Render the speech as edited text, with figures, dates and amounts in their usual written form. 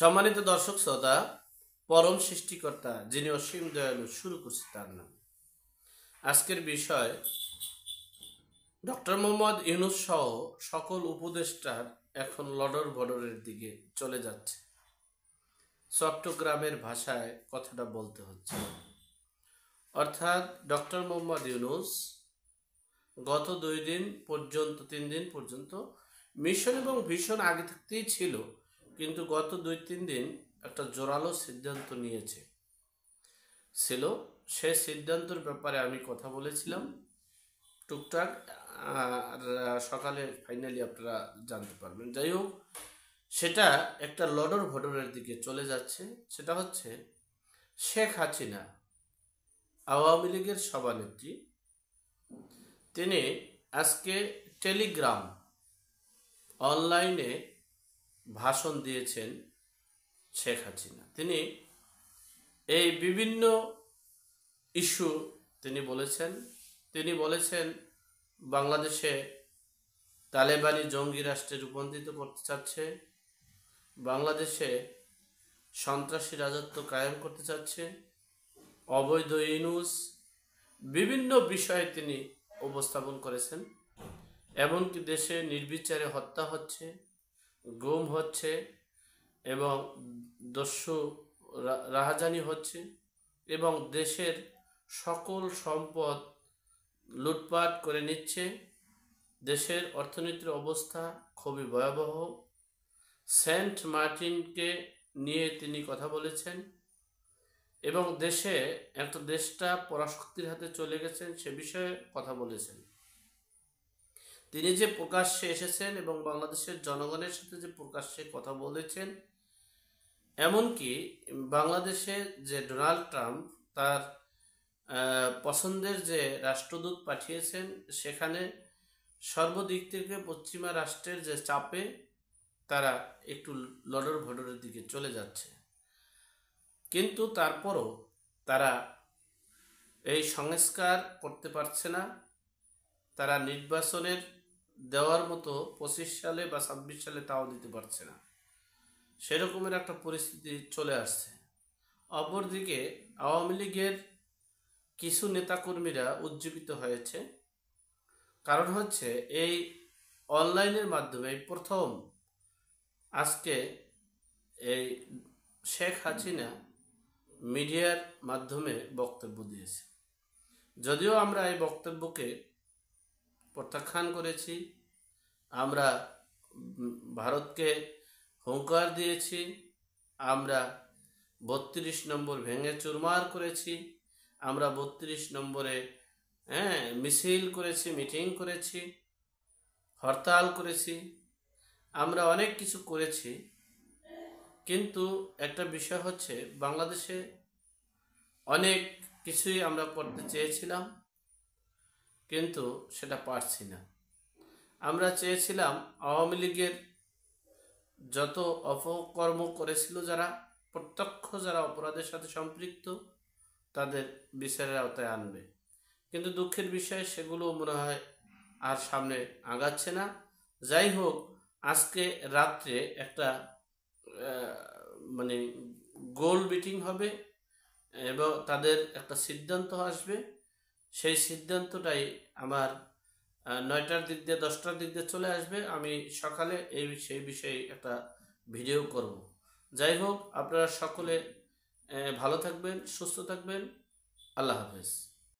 সম্মানিত দর্শক শ্রোতা, পরম সৃষ্টিকর্তা যিনি অসীম দয়ালু, শুরু করছি তার নাম। আজকের বিষয় ডক্টর মোহাম্মদ ইউনূস সহ সকল উপদেষ্টার এখন লডর বডরের দিকে চলে যাচ্ছে। চট্টগ্রামের ভাষায় কথাটা বলতে হচ্ছে, অর্থাৎ ডক্টর মোহাম্মদ ইউনূস গত 3 দিন পর্যন্ত মিশন এবং ভীষণ আগে থাকতেই ছিল, কিন্তু গত 2-3 দিন একটা জোরালো সিদ্ধান্ত নিয়েছে ছিল। সে সিদ্ধান্তের ব্যাপারে আমি কথা বলেছিলাম টুকটাক, আর সকালে ফাইনালি আপনারা জানতে পারবেন। যাই হোক, সেটা একটা লডর ভডরের দিকে চলে যাচ্ছে। সেটা হচ্ছে শেখ হাসিনা, আওয়ামী লীগের সভানেত্রী, তিনি আজকে টেলিগ্রাম অনলাইনে ভাষণ দিয়েছেন। শেখ হাসিনা তিনি এই বিভিন্ন ইস্যু তিনি বলেছেন বাংলাদেশে তালেবানি জঙ্গি রাষ্ট্রে রূপান্তরিত করতে চাচ্ছে, বাংলাদেশে সন্ত্রাসী রাজত্ব কায়েম করতে চাচ্ছে, অবৈধ ইউনূস, বিভিন্ন বিষয়ে তিনি উপস্থাপন করেছেন। এমনকি দেশে নির্বিচারে হত্যা হচ্ছে, গুম হচ্ছে এবং দস্যু রাহাজানি হচ্ছে এবং দেশের সকল সম্পদ লুটপাট করে নিচ্ছে। দেশের অর্থনীতির অবস্থা খুবই ভয়াবহ। সেন্ট মার্টিনকে নিয়ে তিনি কথা বলেছেন এবং দেশটা পরাশক্তির হাতে চলে গেছেন সে বিষয়ে কথা বলেছেন। তিনি যে প্রকাশ্যে এসেছেন এবং বাংলাদেশের জনগণের সাথে যে প্রকাশ্যে কথা বলেছেন, এমনকি বাংলাদেশে যে ডোনাল্ড ট্রাম্প তার পছন্দের যে রাষ্ট্রদূত পাঠিয়েছেন, সেখানে সর্বদিক থেকে পশ্চিমা রাষ্ট্রের যে চাপে তারা একটু লডর ভডরের দিকে চলে যাচ্ছে। কিন্তু তারপরও তারা এই সংস্কার করতে পারছে না। তারা নির্বাচনের দেওয়ার মতো 25 সালে বা 26 সালে তাও দিতে পারছে না, সেরকমের একটা পরিস্থিতি চলে আসছে। অপরদিকে আওয়ামী লীগের কিছু নেতাকর্মীরা উজ্জীবিত হয়েছে। কারণ হচ্ছে এই অনলাইনের মাধ্যমে প্রথম আজকে এই শেখ হাসিনা মিডিয়ার মাধ্যমে বক্তব্য দিয়েছে। যদিও আমরা এই বক্তব্যকে প্রত্যাখ্যান করেছি, আমরা ভারতকে হুঙ্কার দিয়েছি, আমরা 32 নম্বর ভেঙে চুরমার করেছি, আমরা 32 নম্বরে মিছিল করেছি, মিটিং করেছি, হরতাল করেছি, আমরা অনেক কিছু করেছি। কিন্তু একটা বিষয় হচ্ছে বাংলাদেশে অনেক কিছুই আমরা করতে চেয়েছিলাম, কিন্তু সেটা পারছি না। আমরা চেয়েছিলাম আওয়ামী লীগের যত অপকর্ম করেছিল, যারা অপরাধের সাথে সম্পৃক্ত, তাদের বিচারের আওতায় আনবে। কিন্তু দুঃখের বিষয় সেগুলো মনে হয় আর সামনে আগাচ্ছে না। যাই হোক, আজকে রাত্রে একটা গোল মিটিং হবে এবং তাদের একটা সিদ্ধান্ত আসবে। সেই সিদ্ধান্তটাই আমার 9টার দিক দিয়ে 10টার দিক দিয়ে চলে আসবে। আমি সকালে সেই বিষয়ে একটা ভিডিও করব। যাই হোক, আপনারা সকলে ভালো থাকবেন, সুস্থ থাকবেন। আল্লাহ হাফেজ।